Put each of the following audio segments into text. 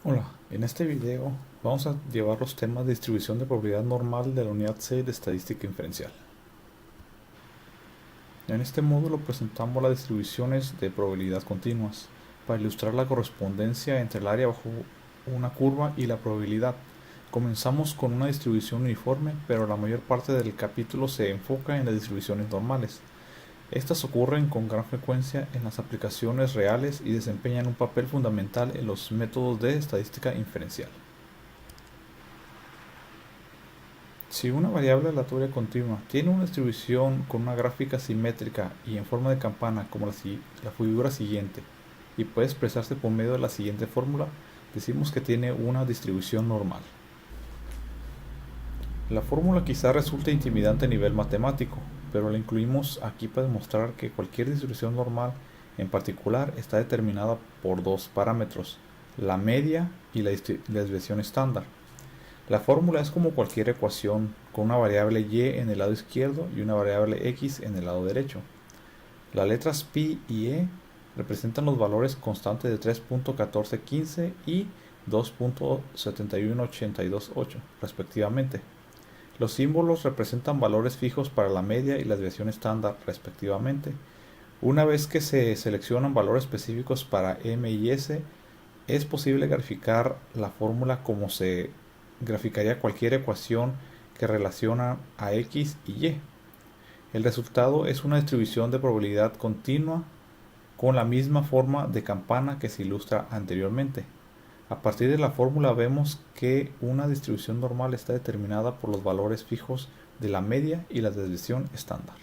Hola, en este video vamos a llevar los temas de distribución de probabilidad normal de la unidad C de estadística inferencial. En este módulo presentamos las distribuciones de probabilidad continuas para ilustrar la correspondencia entre el área bajo una curva y la probabilidad. Comenzamos con una distribución uniforme, pero la mayor parte del capítulo se enfoca en las distribuciones normales. Estas ocurren con gran frecuencia en las aplicaciones reales y desempeñan un papel fundamental en los métodos de estadística inferencial. Si una variable aleatoria continua tiene una distribución con una gráfica simétrica y en forma de campana como la figura siguiente y puede expresarse por medio de la siguiente fórmula, decimos que tiene una distribución normal. La fórmula quizá resulte intimidante a nivel matemático, pero la incluimos aquí para demostrar que cualquier distribución normal en particular está determinada por dos parámetros, la media y la desviación estándar. La fórmula es como cualquier ecuación, con una variable y en el lado izquierdo y una variable x en el lado derecho. Las letras pi y e representan los valores constantes de 3.1415 y 2.71828, respectivamente. Los símbolos representan valores fijos para la media y la desviación estándar, respectivamente. Una vez que se seleccionan valores específicos para m y s, es posible graficar la fórmula como se graficaría cualquier ecuación que relaciona a x y y. El resultado es una distribución de probabilidad continua con la misma forma de campana que se ilustra anteriormente. A partir de la fórmula vemos que una distribución normal está determinada por los valores fijos de la media y la desviación estándar.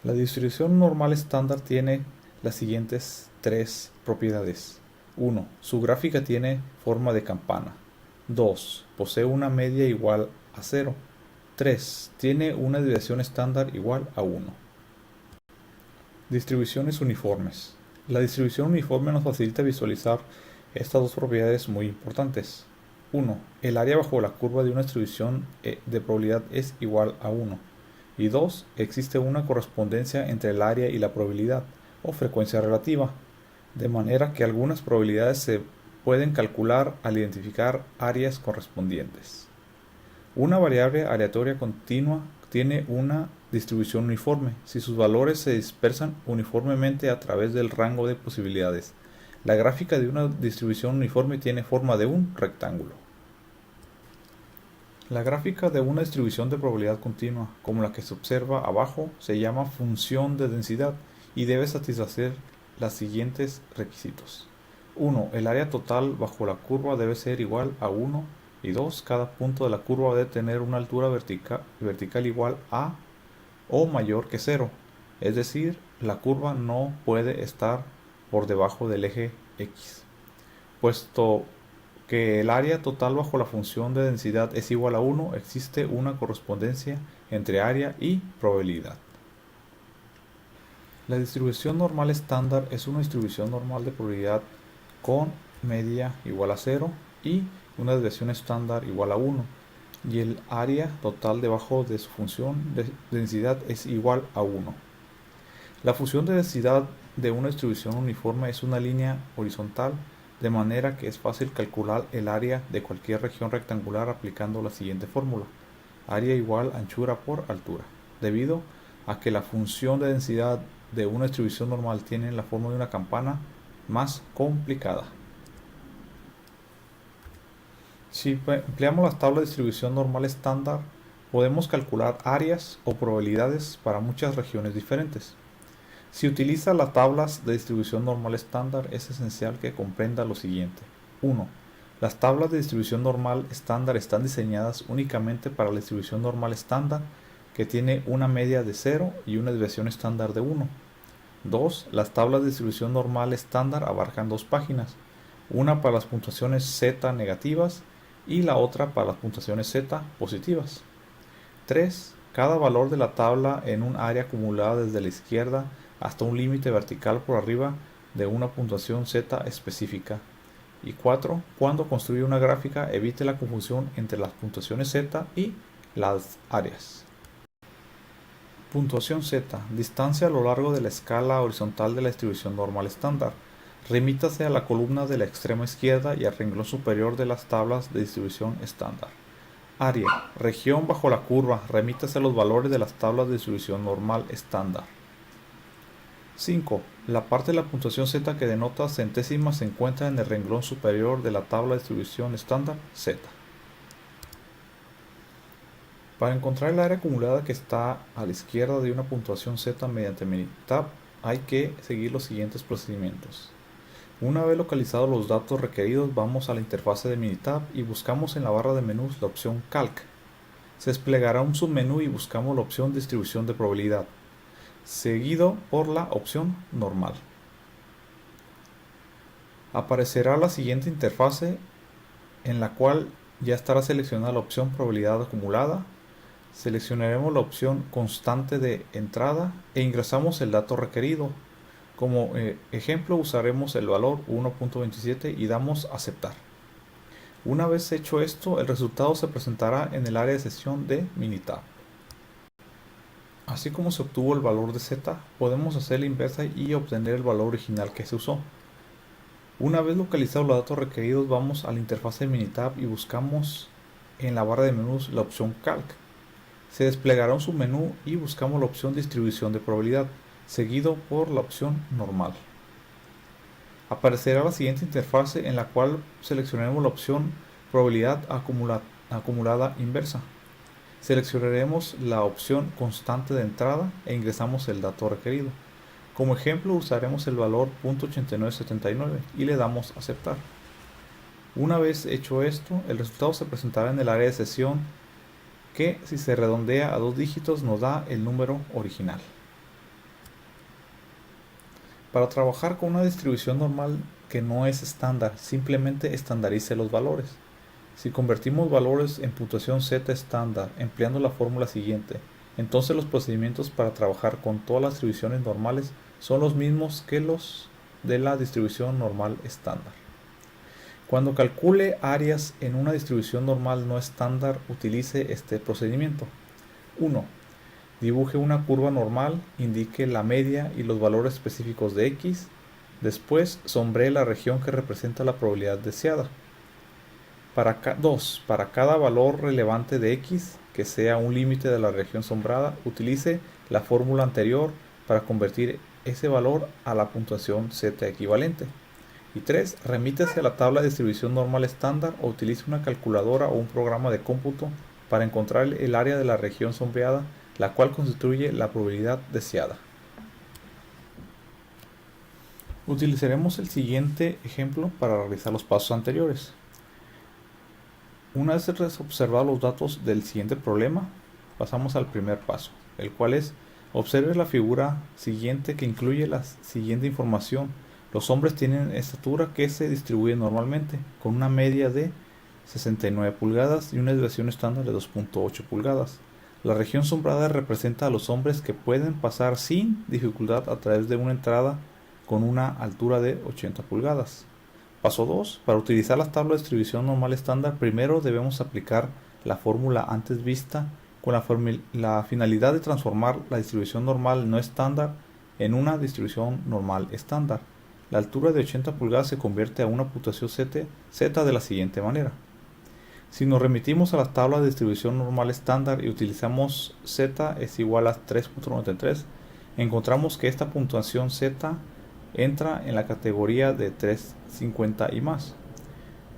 La distribución normal estándar tiene las siguientes tres propiedades. 1. Su gráfica tiene forma de campana. 2. Posee una media igual a 0. 3. Tiene una desviación estándar igual a 1. Distribuciones uniformes. La distribución uniforme nos facilita visualizar estas dos propiedades muy importantes. 1. El área bajo la curva de una distribución de probabilidad es igual a 1. Y 2. Existe una correspondencia entre el área y la probabilidad, o frecuencia relativa, de manera que algunas probabilidades se pueden calcular al identificar áreas correspondientes. Una variable aleatoria continua tiene una distribución uniforme si sus valores se dispersan uniformemente a través del rango de posibilidades. La gráfica de una distribución uniforme tiene forma de un rectángulo. La gráfica de una distribución de probabilidad continua, como la que se observa abajo, se llama función de densidad y debe satisfacer los siguientes requisitos. 1. El área total bajo la curva debe ser igual a 1 y 2. Cada punto de la curva debe tener una altura vertical igual a o mayor que 0, es decir, la curva no puede estar por debajo del eje X. Puesto que el área total bajo la función de densidad es igual a 1, existe una correspondencia entre área y probabilidad. La distribución normal estándar es una distribución normal de probabilidad con media igual a 0 y una desviación estándar igual a 1, y el área total debajo de su función de densidad es igual a 1. La función de densidad de una distribución uniforme es una línea horizontal, de manera que es fácil calcular el área de cualquier región rectangular aplicando la siguiente fórmula: área igual anchura por altura, debido a que la función de densidad de una distribución normal tiene la forma de una campana más complicada. Si empleamos las tablas de distribución normal estándar, podemos calcular áreas o probabilidades para muchas regiones diferentes. Si utiliza las tablas de distribución normal estándar, es esencial que comprenda lo siguiente. 1. Las tablas de distribución normal estándar están diseñadas únicamente para la distribución normal estándar, que tiene una media de 0 y una desviación estándar de 1. 2. Las tablas de distribución normal estándar abarcan dos páginas, una para las puntuaciones z negativas y la otra para las puntuaciones z positivas. 3. Cada valor de la tabla en un área acumulada desde la izquierda hasta un límite vertical por arriba de una puntuación z específica. Y 4. Cuando construye una gráfica, evite la confusión entre las puntuaciones z y las áreas. Puntuación z. Distancia a lo largo de la escala horizontal de la distribución normal estándar. Remítase a la columna de la extrema izquierda y al renglón superior de las tablas de distribución estándar. Área, región bajo la curva, remítase a los valores de las tablas de distribución normal estándar. 5. La parte de la puntuación Z que denota centésimas se encuentra en el renglón superior de la tabla de distribución estándar Z. Para encontrar el área acumulada que está a la izquierda de una puntuación Z mediante Minitab, hay que seguir los siguientes procedimientos. Una vez localizados los datos requeridos, vamos a la interfase de Minitab y buscamos en la barra de menús la opción Calc. Se desplegará un submenú y buscamos la opción Distribución de probabilidad, seguido por la opción Normal. Aparecerá la siguiente interfase en la cual ya estará seleccionada la opción Probabilidad acumulada. Seleccionaremos la opción Constante de entrada e ingresamos el dato requerido. Como ejemplo usaremos el valor 1.27 y damos aceptar. Una vez hecho esto, el resultado se presentará en el área de sesión de Minitab. Así como se obtuvo el valor de Z, podemos hacer la inversa y obtener el valor original que se usó. Una vez localizados los datos requeridos, vamos a la interfaz de Minitab y buscamos en la barra de menús la opción Calc. Se desplegará un submenú y buscamos la opción Distribución de probabilidad, seguido por la opción Normal. Aparecerá la siguiente interfase en la cual seleccionaremos la opción Probabilidad acumulada inversa. Seleccionaremos la opción Constante de entrada e ingresamos el dato requerido. Como ejemplo usaremos el valor .8979 y le damos aceptar. Una vez hecho esto, el resultado se presentará en el área de sesión que, si se redondea a 2 dígitos, nos da el número original. Para trabajar con una distribución normal que no es estándar, simplemente estandarice los valores. Si convertimos valores en puntuación Z estándar empleando la fórmula siguiente, entonces los procedimientos para trabajar con todas las distribuciones normales son los mismos que los de la distribución normal estándar. Cuando calcule áreas en una distribución normal no estándar, utilice este procedimiento. 1. Dibuje una curva normal, indique la media y los valores específicos de X. Después, sombree la región que representa la probabilidad deseada. 2. Para cada valor relevante de X, que sea un límite de la región sombrada, utilice la fórmula anterior para convertir ese valor a la puntuación Z equivalente. Y 3. Remítese a la tabla de distribución normal estándar o utilice una calculadora o un programa de cómputo para encontrar el área de la región sombreada, la cual constituye la probabilidad deseada. Utilizaremos el siguiente ejemplo para realizar los pasos anteriores. Una vez observados los datos del siguiente problema, pasamos al primer paso, el cual es: observe la figura siguiente que incluye la siguiente información. Los hombres tienen estatura que se distribuye normalmente, con una media de 69 pulgadas y una desviación estándar de 2.8 pulgadas. La región sombrada representa a los hombres que pueden pasar sin dificultad a través de una entrada con una altura de 80 pulgadas. Paso 2. Para utilizar las tablas de distribución normal estándar, primero debemos aplicar la fórmula antes vista con la finalidad de transformar la distribución normal no estándar en una distribución normal estándar. La altura de 80 pulgadas se convierte a una puntuación Z de la siguiente manera. Si nos remitimos a la tabla de distribución normal estándar y utilizamos Z es igual a 3.93, encontramos que esta puntuación Z entra en la categoría de 350 y más.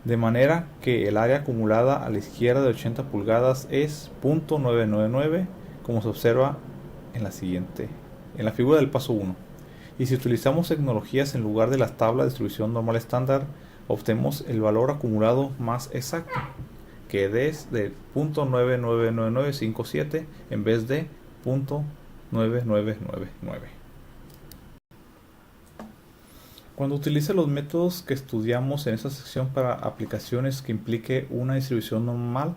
De manera que el área acumulada a la izquierda de 80 pulgadas es .999, como se observa en la figura del paso 1. Y si utilizamos tecnologías en lugar de las tablas de distribución normal estándar, obtenemos el valor acumulado más exacto, que es de .99957 en vez de .9999. Cuando utilice los métodos que estudiamos en esta sección para aplicaciones que implique una distribución normal,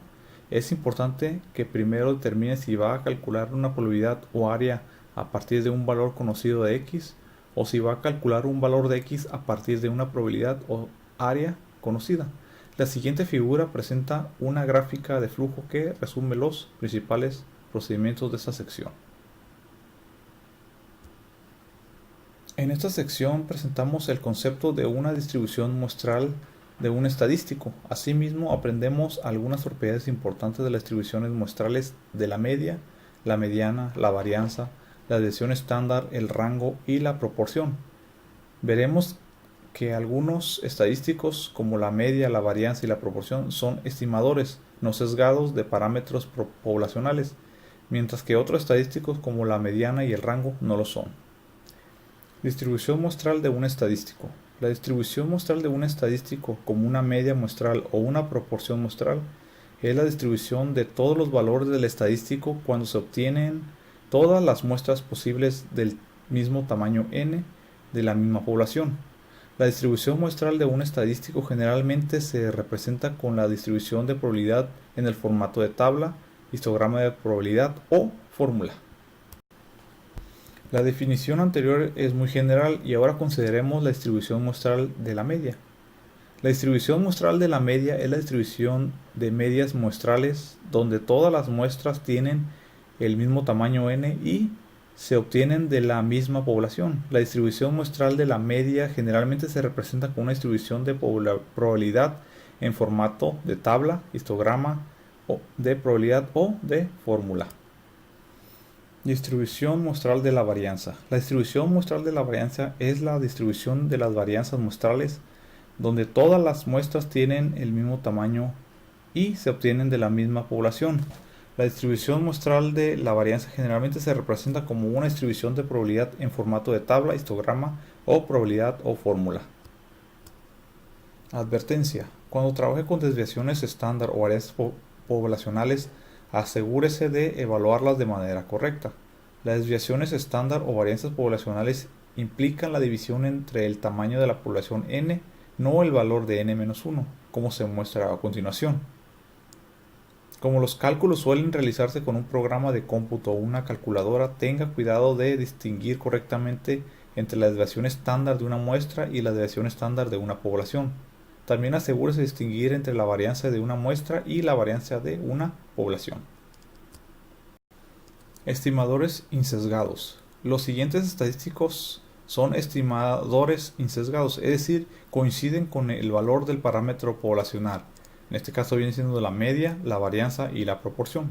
es importante que primero determine si va a calcular una probabilidad o área a partir de un valor conocido de X, o si va a calcular un valor de X a partir de una probabilidad o área conocida. La siguiente figura presenta una gráfica de flujo que resume los principales procedimientos de esta sección. En esta sección presentamos el concepto de una distribución muestral de un estadístico. Asimismo, aprendemos algunas propiedades importantes de las distribuciones muestrales de la media, la mediana, la varianza, la desviación estándar, el rango y la proporción. Veremos que algunos estadísticos como la media, la varianza y la proporción son estimadores no sesgados de parámetros poblacionales, mientras que otros estadísticos como la mediana y el rango no lo son. Distribución muestral de un estadístico. La distribución muestral de un estadístico como una media muestral o una proporción muestral es la distribución de todos los valores del estadístico cuando se obtienen todas las muestras posibles del mismo tamaño n de la misma población. La distribución muestral de un estadístico generalmente se representa con la distribución de probabilidad en el formato de tabla, histograma de probabilidad o fórmula. La definición anterior es muy general y ahora consideremos la distribución muestral de la media. La distribución muestral de la media es la distribución de medias muestrales donde todas las muestras tienen el mismo tamaño n y se obtienen de la misma población. La distribución muestral de la media generalmente se representa con una distribución de probabilidad en formato de tabla, histograma de probabilidad o de fórmula. Distribución muestral de la varianza. La distribución muestral de la varianza es la distribución de las varianzas muestrales donde todas las muestras tienen el mismo tamaño y se obtienen de la misma población. La distribución muestral de la varianza generalmente se representa como una distribución de probabilidad en formato de tabla, histograma o probabilidad o fórmula. Advertencia: cuando trabaje con desviaciones estándar o varianzas poblacionales, asegúrese de evaluarlas de manera correcta. Las desviaciones estándar o varianzas poblacionales implican la división entre el tamaño de la población n, no el valor de n-1, como se muestra a continuación. Como los cálculos suelen realizarse con un programa de cómputo o una calculadora, tenga cuidado de distinguir correctamente entre la desviación estándar de una muestra y la desviación estándar de una población. También asegúrese de distinguir entre la varianza de una muestra y la varianza de una población. Estimadores insesgados. Los siguientes estadísticos son estimadores insesgados, es decir, coinciden con el valor del parámetro poblacional. En este caso viene siendo la media, la varianza y la proporción.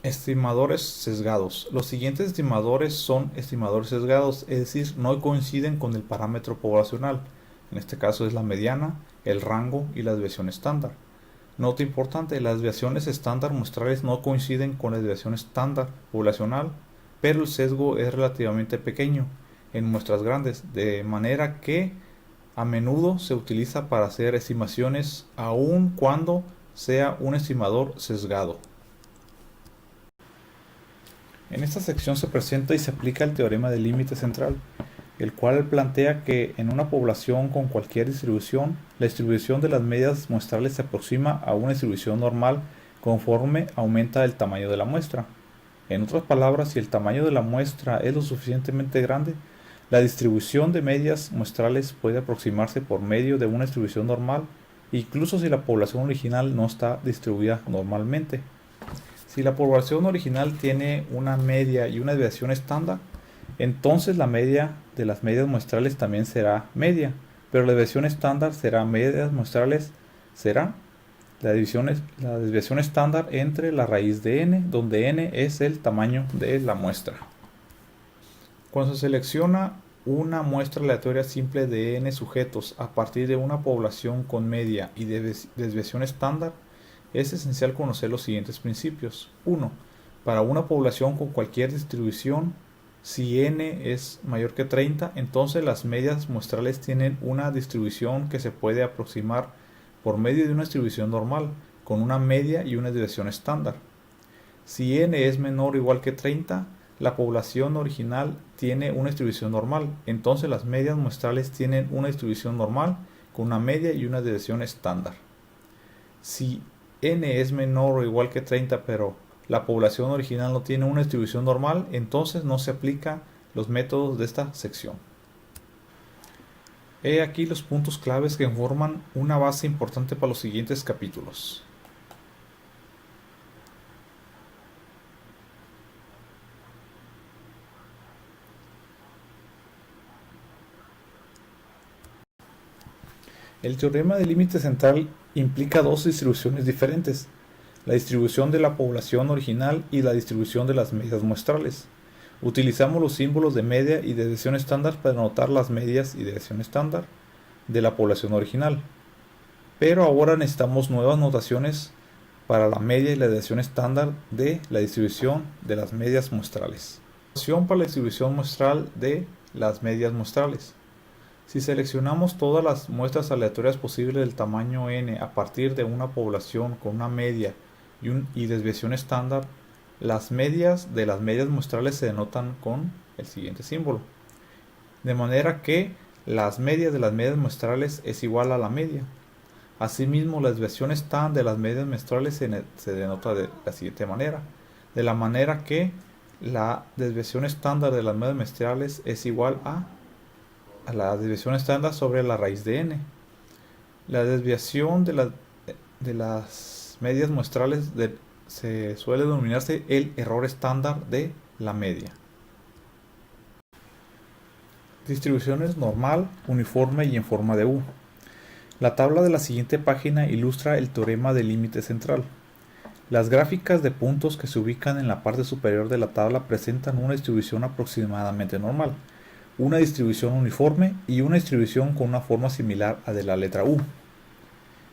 Estimadores sesgados. Los siguientes estimadores son estimadores sesgados, es decir, no coinciden con el parámetro poblacional. En este caso es la mediana, el rango y la desviación estándar. Nota importante: las desviaciones estándar muestrales no coinciden con la desviación estándar poblacional, pero el sesgo es relativamente pequeño en muestras grandes, de manera que a menudo se utiliza para hacer estimaciones aun cuando sea un estimador sesgado. En esta sección se presenta y se aplica el teorema del límite central, el cual plantea que en una población con cualquier distribución, la distribución de las medias muestrales se aproxima a una distribución normal conforme aumenta el tamaño de la muestra. En otras palabras, si el tamaño de la muestra es lo suficientemente grande, la distribución de medias muestrales puede aproximarse por medio de una distribución normal, incluso si la población original no está distribuida normalmente. Si la población original tiene una media y una desviación estándar, entonces la media de las medias muestrales también será media, pero la desviación estándar será medias muestrales, será la desviación estándar entre la raíz de n, donde n es el tamaño de la muestra. Cuando se selecciona una muestra aleatoria simple de n sujetos a partir de una población con media y desviación estándar, es esencial conocer los siguientes principios. 1. Para una población con cualquier distribución, si n es mayor que 30, entonces las medias muestrales tienen una distribución que se puede aproximar por medio de una distribución normal, con una media y una desviación estándar. Si n es menor o igual que 30, la población original tiene una distribución normal, entonces las medias muestrales tienen una distribución normal con una media y una desviación estándar. Si n es menor o igual que 30, pero la población original no tiene una distribución normal, entonces no se aplican los métodos de esta sección. He aquí los puntos claves que forman una base importante para los siguientes capítulos. El teorema del límite central implica dos distribuciones diferentes, la distribución de la población original y la distribución de las medias muestrales. Utilizamos los símbolos de media y desviación estándar para denotar las medias y desviación estándar de la población original. Pero ahora necesitamos nuevas notaciones para la media y la desviación estándar de la distribución de las medias muestrales. Notación para la distribución muestral de las medias muestrales. Si seleccionamos todas las muestras aleatorias posibles del tamaño n a partir de una población con una media y desviación estándar, las medias de las medias muestrales se denotan con el siguiente símbolo. De manera que las medias de las medias muestrales es igual a la media. Asimismo, la desviación estándar de las medias muestrales se denota de la siguiente manera. De la manera que la desviación estándar de las medias muestrales es igual a la desviación estándar sobre la raíz de n. La desviación de las medias muestrales se suele denominarse el error estándar de la media. Distribuciones normal, uniforme y en forma de U. La tabla de la siguiente página ilustra el teorema del límite central. Las gráficas de puntos que se ubican en la parte superior de la tabla presentan una distribución aproximadamente normal, una distribución uniforme y una distribución con una forma similar a de la letra U.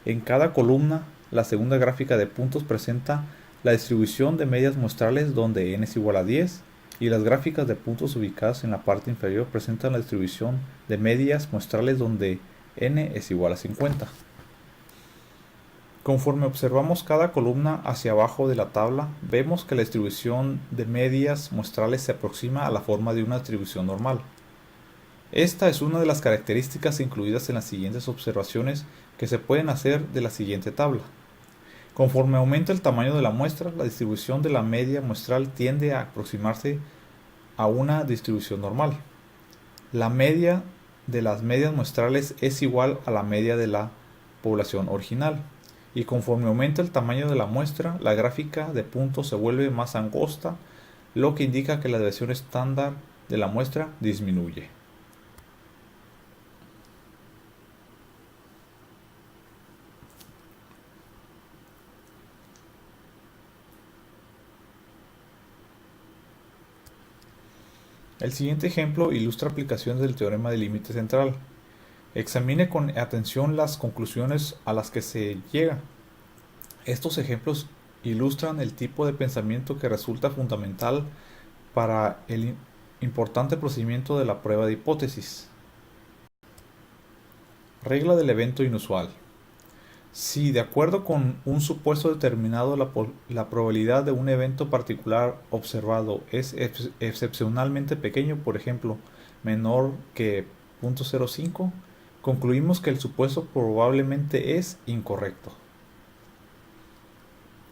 En cada columna, la segunda gráfica de puntos presenta la distribución de medias muestrales donde n es igual a 10 y las gráficas de puntos ubicadas en la parte inferior presentan la distribución de medias muestrales donde n es igual a 50. Conforme observamos cada columna hacia abajo de la tabla, vemos que la distribución de medias muestrales se aproxima a la forma de una distribución normal. Esta es una de las características incluidas en las siguientes observaciones que se pueden hacer de la siguiente tabla. Conforme aumenta el tamaño de la muestra, la distribución de la media muestral tiende a aproximarse a una distribución normal. La media de las medias muestrales es igual a la media de la población original, y conforme aumenta el tamaño de la muestra, la gráfica de puntos se vuelve más angosta, lo que indica que la desviación estándar de la muestra disminuye. El siguiente ejemplo ilustra aplicaciones del teorema del límite central. Examine con atención las conclusiones a las que se llega. Estos ejemplos ilustran el tipo de pensamiento que resulta fundamental para el importante procedimiento de la prueba de hipótesis. Regla del evento inusual. Si de acuerdo con un supuesto determinado la probabilidad de un evento particular observado es excepcionalmente pequeño, por ejemplo, menor que 0.05, concluimos que el supuesto probablemente es incorrecto.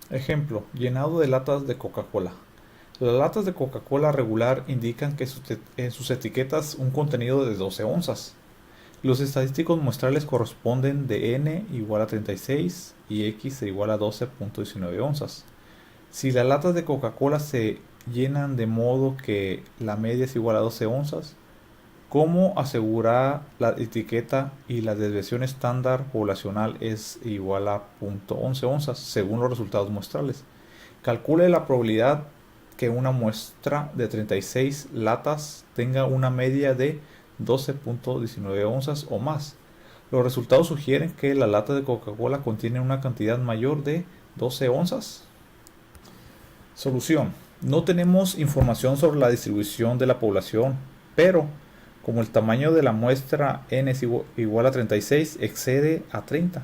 Ejemplo, llenado de latas de Coca-Cola. Las latas de Coca-Cola regular indican que en sus etiquetas un contenido de 12 onzas. Los estadísticos muestrales corresponden de n igual a 36 y x igual a 12.19 onzas. Si las latas de Coca-Cola se llenan de modo que la media es igual a 12 onzas, ¿cómo asegurar la etiqueta y la desviación estándar poblacional es igual a 0.11 onzas según los resultados muestrales? Calcule la probabilidad que una muestra de 36 latas tenga una media de 12.19 onzas o más. Los resultados sugieren que la lata de Coca-Cola contiene una cantidad mayor de 12 onzas. Solución. No tenemos información sobre la distribución de la población, pero como el tamaño de la muestra n es igual a 36 excede a 30,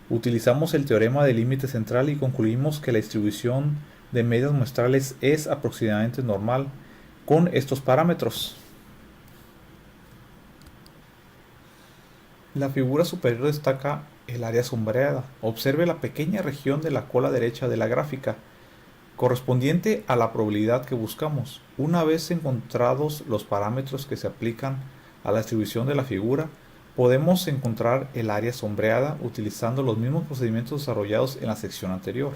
utilizamos el teorema del límite central y concluimos que la distribución de medias muestrales es aproximadamente normal con estos parámetros. La figura superior destaca el área sombreada. Observe la pequeña región de la cola derecha de la gráfica, correspondiente a la probabilidad que buscamos. Una vez encontrados los parámetros que se aplican a la distribución de la figura, podemos encontrar el área sombreada utilizando los mismos procedimientos desarrollados en la sección anterior.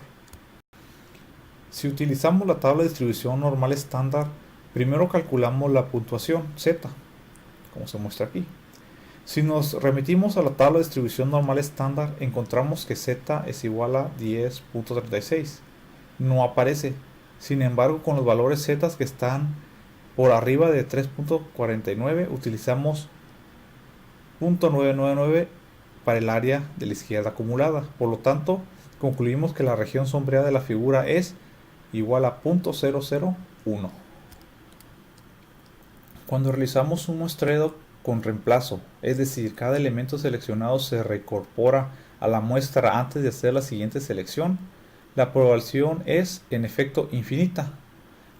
Si utilizamos la tabla de distribución normal estándar, primero calculamos la puntuación z, como se muestra aquí. Si nos remitimos a la tabla de distribución normal estándar, encontramos que z es igual a 10.36. No aparece. Sin embargo, con los valores z que están por arriba de 3.49, utilizamos 0.999 para el área de la izquierda acumulada. Por lo tanto, concluimos que la región sombreada de la figura es igual a 0.001. Cuando realizamos un muestreo con reemplazo, es decir, cada elemento seleccionado se reincorpora a la muestra antes de hacer la siguiente selección, la población es en efecto infinita.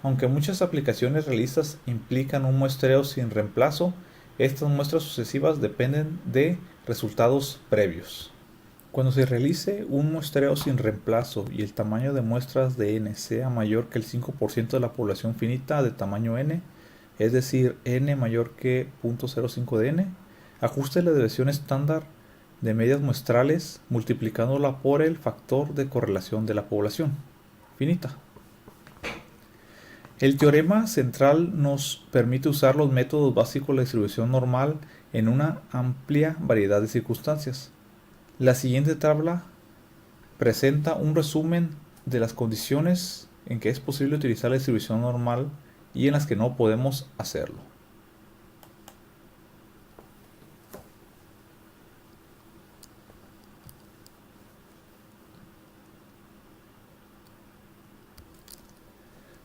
Aunque muchas aplicaciones realistas implican un muestreo sin reemplazo, estas muestras sucesivas dependen de resultados previos. Cuando se realice un muestreo sin reemplazo y el tamaño de muestras de n sea mayor que el 5% de la población finita de tamaño n, es decir, n mayor que 0.05 de n, ajuste la desviación estándar de medias muestrales multiplicándola por el factor de correlación de la población finita. El teorema central nos permite usar los métodos básicos de la distribución normal en una amplia variedad de circunstancias. La siguiente tabla presenta un resumen de las condiciones en que es posible utilizar la distribución normal y en las que no podemos hacerlo.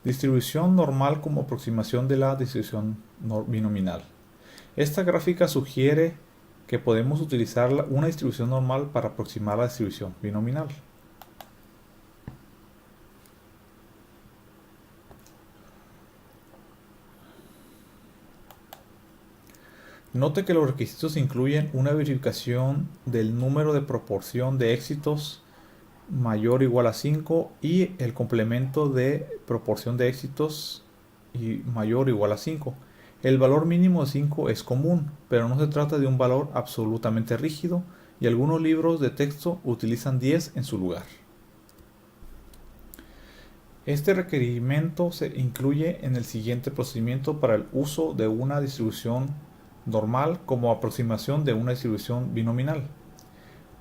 Distribución normal como aproximación de la distribución binominal. Esta gráfica sugiere que podemos utilizar una distribución normal para aproximar la distribución binominal. Note que los requisitos incluyen una verificación del número de proporción de éxitos mayor o igual a 5 y el complemento de proporción de éxitos y mayor o igual a 5. El valor mínimo de 5 es común, pero no se trata de un valor absolutamente rígido y algunos libros de texto utilizan 10 en su lugar. Este requerimiento se incluye en el siguiente procedimiento para el uso de una distribución normal como aproximación de una distribución binominal.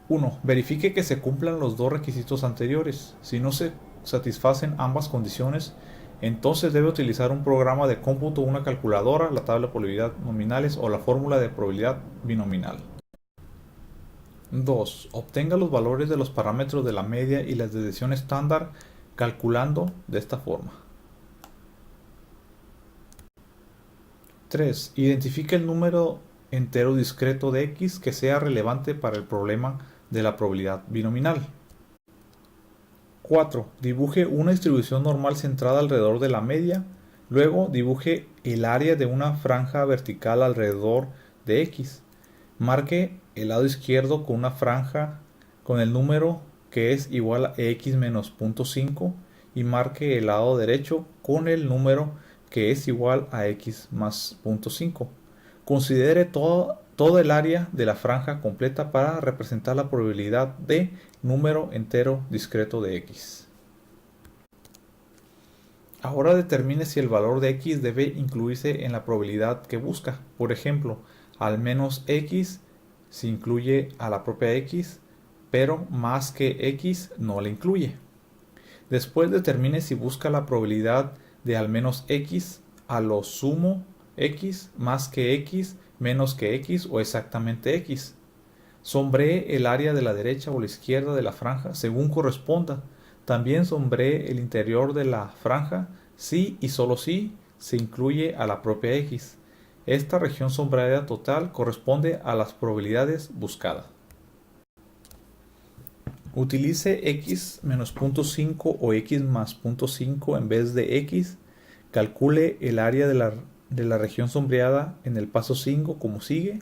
1. Verifique que se cumplan los dos requisitos anteriores. Si no se satisfacen ambas condiciones, entonces debe utilizar un programa de cómputo, una calculadora, la tabla de probabilidad nominales o la fórmula de probabilidad binominal. 2. Obtenga los valores de los parámetros de la media y la desviación estándar calculando de esta forma. 3. Identifique el número entero discreto de x que sea relevante para el problema de la probabilidad binominal. 4. Dibuje una distribución normal centrada alrededor de la media. Luego dibuje el área de una franja vertical alrededor de x. Marque el lado izquierdo con una franja con el número que es igual a x menos 0.5 y marque el lado derecho con el número que es igual a x más 0.5. Considere todo el área de la franja completa para representar la probabilidad de número entero discreto de x. Ahora determine si el valor de x debe incluirse en la probabilidad que busca. Por ejemplo, al menos x se incluye a la propia x, pero más que x no la incluye. Después determine si busca la probabilidad de al menos x a lo sumo x, más que x, menos que x o exactamente x. Sombree el área de la derecha o la izquierda de la franja según corresponda. También sombree el interior de la franja si y solo si se incluye a la propia x. Esta región sombreada total corresponde a las probabilidades buscadas. Utilice x menos 0.5 o x más 0.5 en vez de x. Calcule el área de la región sombreada en el paso 5 como sigue.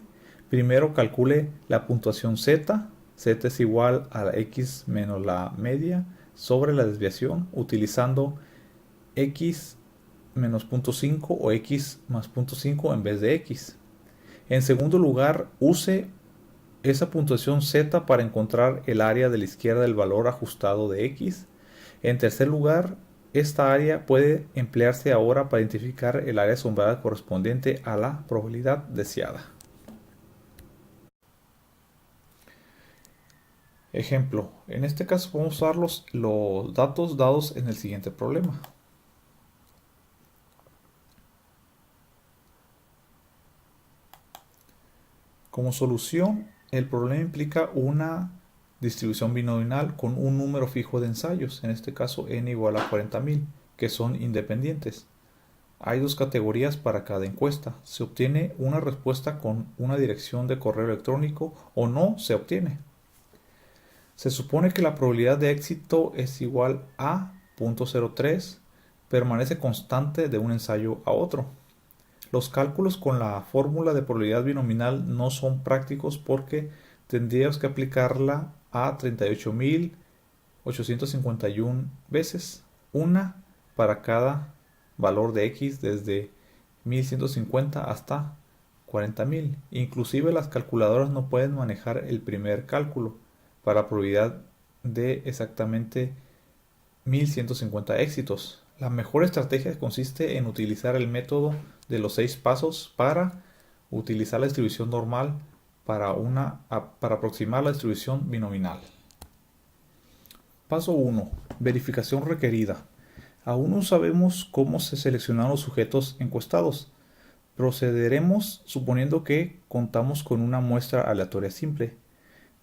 Primero calcule la puntuación z. Z es igual a x menos la media sobre la desviación utilizando x menos 0.5 o x más 0.5 en vez de x. En segundo lugar, use esa puntuación z para encontrar el área de la izquierda del valor ajustado de x. En tercer lugar, esta área puede emplearse ahora para identificar el área sombreada correspondiente a la probabilidad deseada. Ejemplo, en este caso vamos a usar los datos dados en el siguiente problema. Como solución, el problema implica una distribución binominal con un número fijo de ensayos, en este caso n igual a 40.000, que son independientes. Hay dos categorías para cada encuesta. Se obtiene una respuesta con una dirección de correo electrónico o no se obtiene. Se supone que la probabilidad de éxito es igual a 0.03, permanece constante de un ensayo a otro. Los cálculos con la fórmula de probabilidad binominal no son prácticos porque tendríamos que aplicarla a 38.851 veces, una para cada valor de x desde 1150 hasta 40.000. Inclusive las calculadoras no pueden manejar el primer cálculo para probabilidad de exactamente 1150 éxitos. La mejor estrategia consiste en utilizar el método de los 6 pasos para utilizar la distribución normal para aproximar la distribución binominal. Paso 1. Verificación requerida. Aún no sabemos cómo se seleccionan los sujetos encuestados. Procederemos suponiendo que contamos con una muestra aleatoria simple.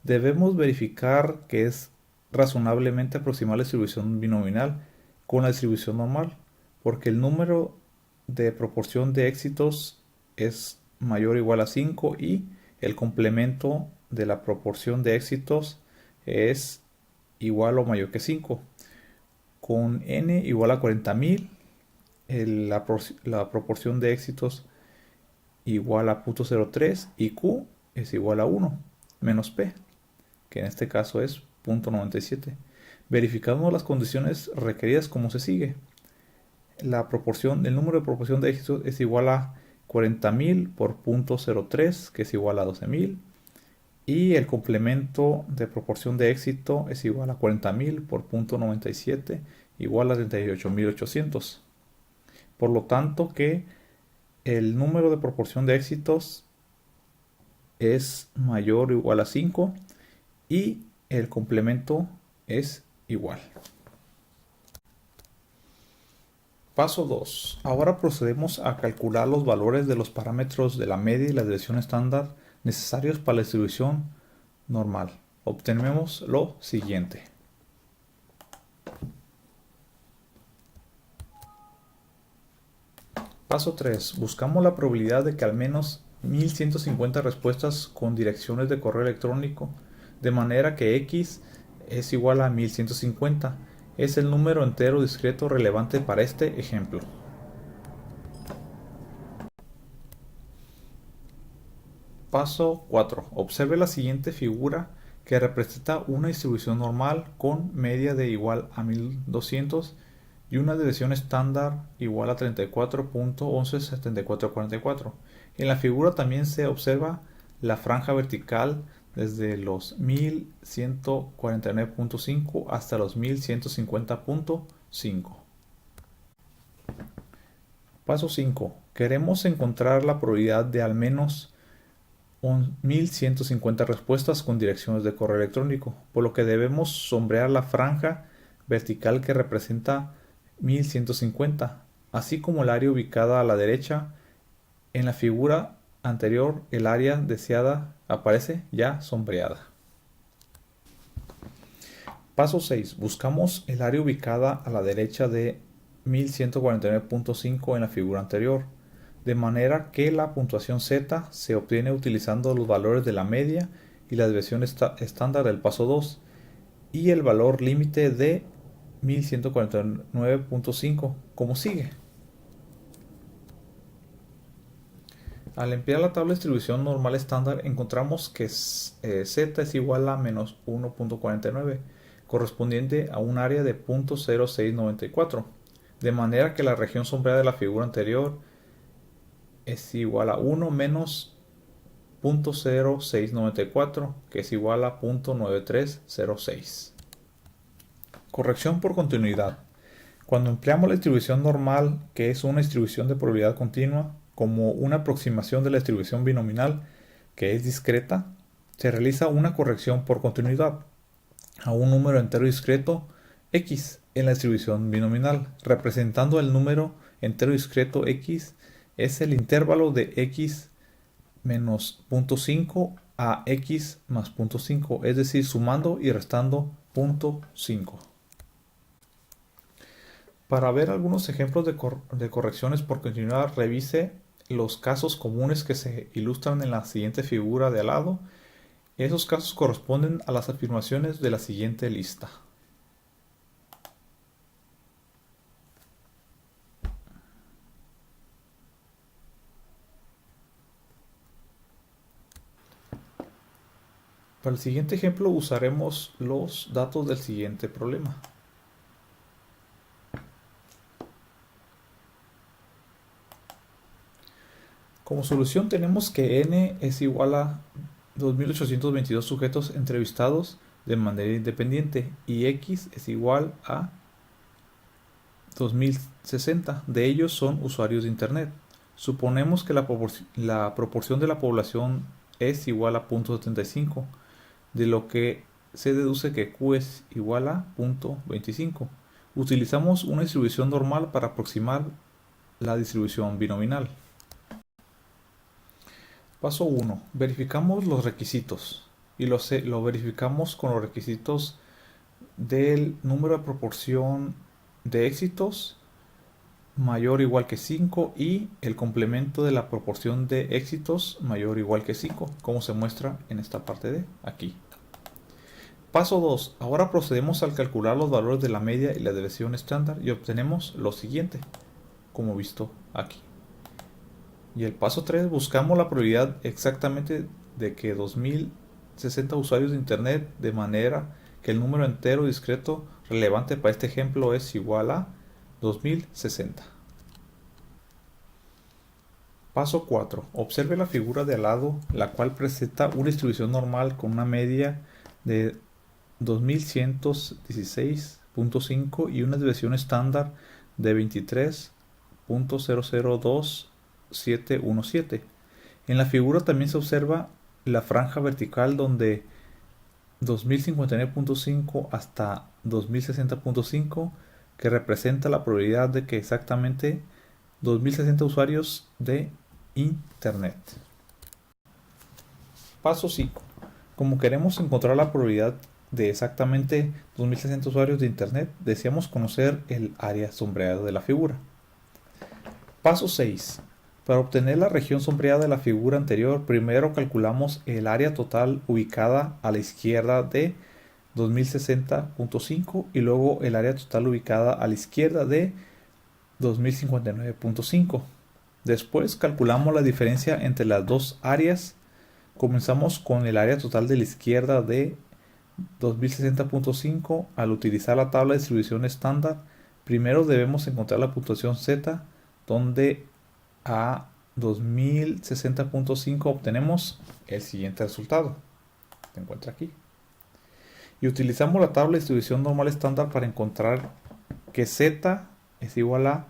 Debemos verificar que es razonablemente aproximar la distribución binominal con la distribución normal, porque el número de proporción de éxitos es mayor o igual a 5 y el complemento de la proporción de éxitos es igual o mayor que 5. Con n igual a 40.000, la proporción de éxitos igual a 0.03 y q es igual a 1 menos p, que en este caso es 0.97. Verificamos las condiciones requeridas como se sigue. El número de proporción de éxitos es igual a 40.000 por 0.03, que es igual a 12.000. Y el complemento de proporción de éxito es igual a 40.000 por 0.97, igual a 38.800. Por lo tanto que el número de proporción de éxitos es mayor o igual a 5 y el complemento es igual. Paso 2. Ahora procedemos a calcular los valores de los parámetros de la media y la desviación estándar necesarios para la distribución normal. Obtenemos lo siguiente. Paso 3. Buscamos la probabilidad de que al menos 1150 respuestas con direcciones de correo electrónico, de manera que x es igual a 1150. Es el número entero discreto relevante para este ejemplo. Paso 4. Observe la siguiente figura que representa una distribución normal con media de igual a 1200 y una desviación estándar igual a 34.117444. En la figura también se observa la franja vertical desde los 1149.5 hasta los 1150.5. Paso 5. Queremos encontrar la probabilidad de al menos 1150 respuestas con direcciones de correo electrónico, por lo que debemos sombrear la franja vertical que representa 1150, así como el área ubicada a la derecha. En la figura anterior, el área deseada aparece ya sombreada. Paso 6. Buscamos el área ubicada a la derecha de 1149.5 en la figura anterior, de manera que la puntuación Z se obtiene utilizando los valores de la media y la desviación estándar del paso 2 y el valor límite de 1149.5, como sigue. Al emplear la tabla de distribución normal estándar, encontramos que Z es igual a menos 1.49, correspondiente a un área de 0.0694, de manera que la región sombreada de la figura anterior es igual a 1 menos 0.0694, que es igual a 0.9306. Corrección por continuidad. Cuando empleamos la distribución normal, que es una distribución de probabilidad continua, como una aproximación de la distribución binominal, que es discreta, se realiza una corrección por continuidad. a un número entero discreto x en la distribución binominal, representando el número entero discreto x es el intervalo de x menos 0.5 a x más 0.5, es decir, sumando y restando 0.5. Para ver algunos ejemplos de correcciones por continuidad, revise los casos comunes que se ilustran en la siguiente figura de al lado. Esos casos corresponden a las afirmaciones de la siguiente lista. Para el siguiente ejemplo usaremos los datos del siguiente problema. Como solución tenemos que n es igual a 2822 sujetos entrevistados de manera independiente y x es igual a 2060. De ellos son usuarios de Internet. Suponemos que la proporción de la población es igual a 0.75, de lo que se deduce que Q es igual a 0.25. Utilizamos una distribución normal para aproximar la distribución binominal. Paso 1. Verificamos los requisitos y lo verificamos con los requisitos del número de proporción de éxitos mayor o igual que 5 y el complemento de la proporción de éxitos mayor o igual que 5, como se muestra en esta parte de aquí. Paso 2. Ahora procedemos al calcular los valores de la media y la desviación estándar y obtenemos lo siguiente, como visto aquí. Y el paso 3, buscamos la probabilidad exactamente de que 2060 usuarios de Internet, de manera que el número entero discreto relevante para este ejemplo es igual a 2060. Paso 4. Observe la figura de al lado, la cual presenta una distribución normal con una media de 2116.5 y una desviación estándar de 23.002717. En la figura también se observa la franja vertical donde 2059.5 hasta 2060.5, que representa la probabilidad de que exactamente 2060 usuarios de Internet. Paso 5. Como queremos encontrar la probabilidad de exactamente 2060 usuarios de Internet, deseamos conocer el área sombreada de la figura. Paso 6. Para obtener la región sombreada de la figura anterior, primero calculamos el área total ubicada a la izquierda de 2060.5 y luego el área total ubicada a la izquierda de 2059.5. Después calculamos la diferencia entre las dos áreas. Comenzamos con el área total de la izquierda de 2060.5. Al utilizar la tabla de distribución estándar, primero debemos encontrar la puntuación Z, donde a 2060.5 obtenemos el siguiente resultado. Se encuentra aquí. Y utilizamos la tabla de distribución normal estándar para encontrar que Z es igual a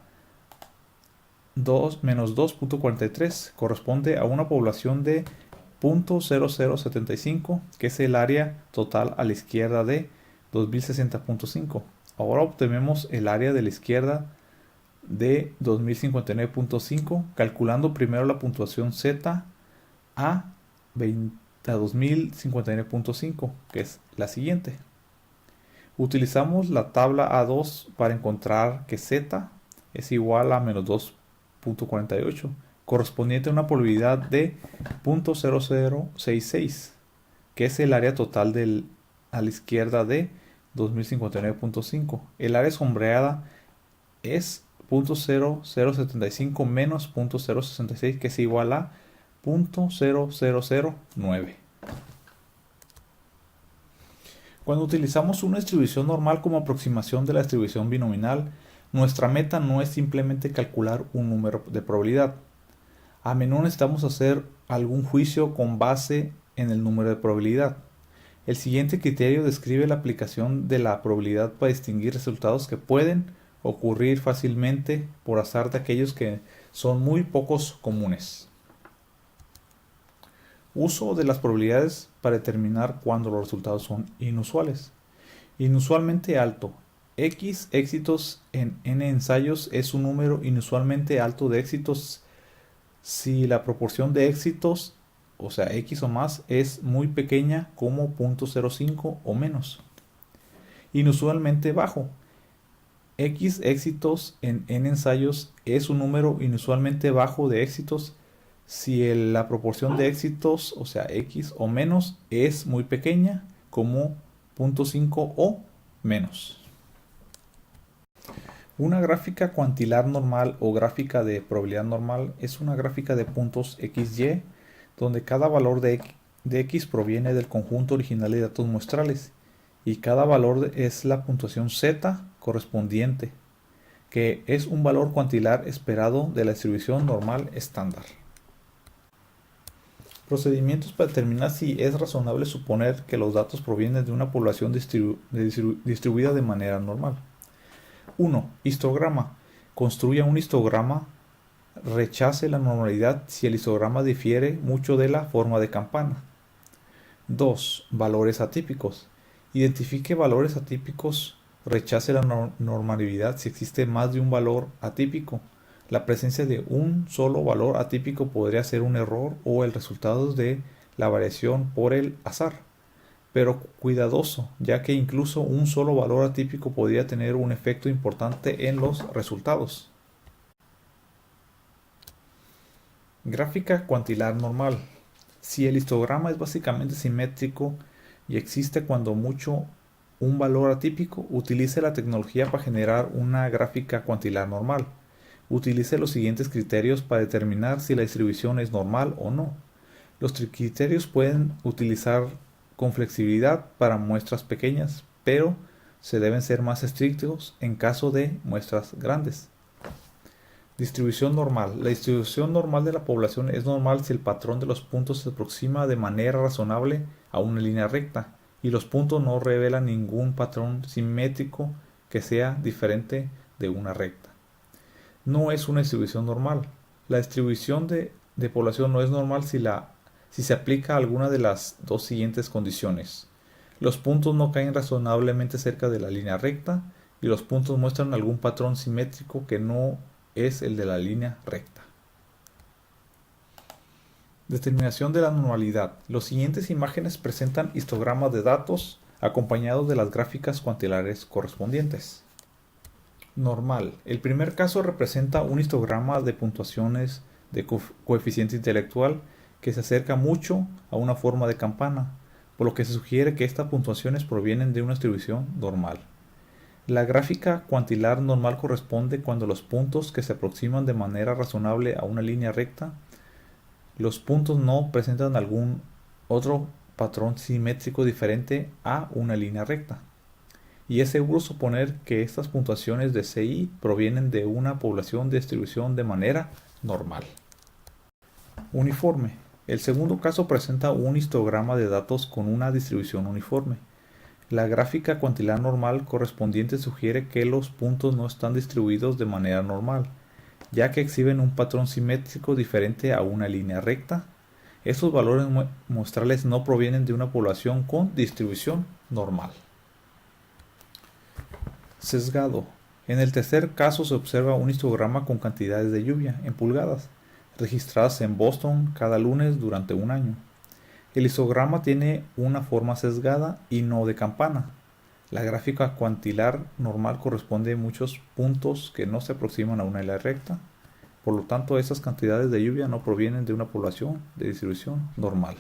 2 menos 2.43, corresponde a una población de 0.0075, que es el área total a la izquierda de 2060.5. Ahora obtenemos el área de la izquierda de 2059.5, calculando primero la puntuación Z a 2059.5, que es la siguiente. Utilizamos la tabla A2 para encontrar que Z es igual a menos 2.48, correspondiente a una probabilidad de 0.0066, que es el área total a la izquierda de 2059.5. El área sombreada es 0.0075 menos 0.066, que es igual a 0.0009. Cuando utilizamos una distribución normal como aproximación de la distribución binominal, nuestra meta no es simplemente calcular un número de probabilidad. A menudo necesitamos hacer algún juicio con base en el número de probabilidad. El siguiente criterio describe la aplicación de la probabilidad para distinguir resultados que pueden ocurrir fácilmente por azar de aquellos que son muy pocos comunes. Uso de las probabilidades para determinar cuándo los resultados son inusuales. Inusualmente alto. X éxitos en n ensayos es un número inusualmente alto de éxitos si la proporción de éxitos, o sea, X o más, es muy pequeña como 0.05 o menos. Inusualmente bajo. X éxitos en n ensayos es un número inusualmente bajo de éxitos si la proporción de éxitos, o sea, X o menos, es muy pequeña como 0.5 o menos. Una gráfica cuantilar normal o gráfica de probabilidad normal es una gráfica de puntos XY donde cada valor de X proviene del conjunto original de datos muestrales y cada valor es la puntuación Z correspondiente, que es un valor cuantilar esperado de la distribución normal estándar. Procedimientos para determinar si es razonable suponer que los datos provienen de una población distribuida de manera normal. 1. Histograma. Construya un histograma. Rechace la normalidad si el histograma difiere mucho de la forma de campana. 2. Valores atípicos. Identifique valores atípicos. Rechace la normalidad si existe más de un valor atípico. La presencia de un solo valor atípico podría ser un error o el resultado de la variación por el azar. Pero cuidadoso, ya que incluso un solo valor atípico podría tener un efecto importante en los resultados. Gráfica cuantilar normal. Si el histograma es básicamente simétrico y existe cuando mucho un valor atípico, utilice la tecnología para generar una gráfica cuantilar normal. Utilice los siguientes criterios para determinar si la distribución es normal o no. Los criterios pueden utilizar con flexibilidad para muestras pequeñas, pero se deben ser más estrictos en caso de muestras grandes. Distribución normal. La distribución normal de la población es normal si el patrón de los puntos se aproxima de manera razonable a una línea recta y los puntos no revelan ningún patrón simétrico que sea diferente de una recta. No es una distribución normal. La distribución de población no es normal si se aplica alguna de las dos siguientes condiciones. Los puntos no caen razonablemente cerca de la línea recta y los puntos muestran algún patrón simétrico que no es el de la línea recta. Determinación de la normalidad. Las siguientes imágenes presentan histogramas de datos acompañados de las gráficas cuantilares correspondientes. Normal. El primer caso representa un histograma de puntuaciones de coeficiente intelectual que se acerca mucho a una forma de campana, por lo que se sugiere que estas puntuaciones provienen de una distribución normal. La gráfica cuantilar normal corresponde cuando los puntos que se aproximan de manera razonable a una línea recta, los puntos no presentan algún otro patrón simétrico diferente a una línea recta. Y es seguro suponer que estas puntuaciones de CI provienen de una población de distribución de manera normal. Uniforme. El segundo caso presenta un histograma de datos con una distribución uniforme. La gráfica cuantilar normal correspondiente sugiere que los puntos no están distribuidos de manera normal, ya que exhiben un patrón simétrico diferente a una línea recta. Estos valores muestrales no provienen de una población con distribución normal. Sesgado. En el tercer caso se observa un histograma con cantidades de lluvia en pulgadas, registradas en Boston cada lunes durante un año. El histograma tiene una forma sesgada y no de campana. La gráfica cuantilar normal corresponde a muchos puntos que no se aproximan a una línea recta. Por lo tanto, esas cantidades de lluvia no provienen de una población de distribución normal.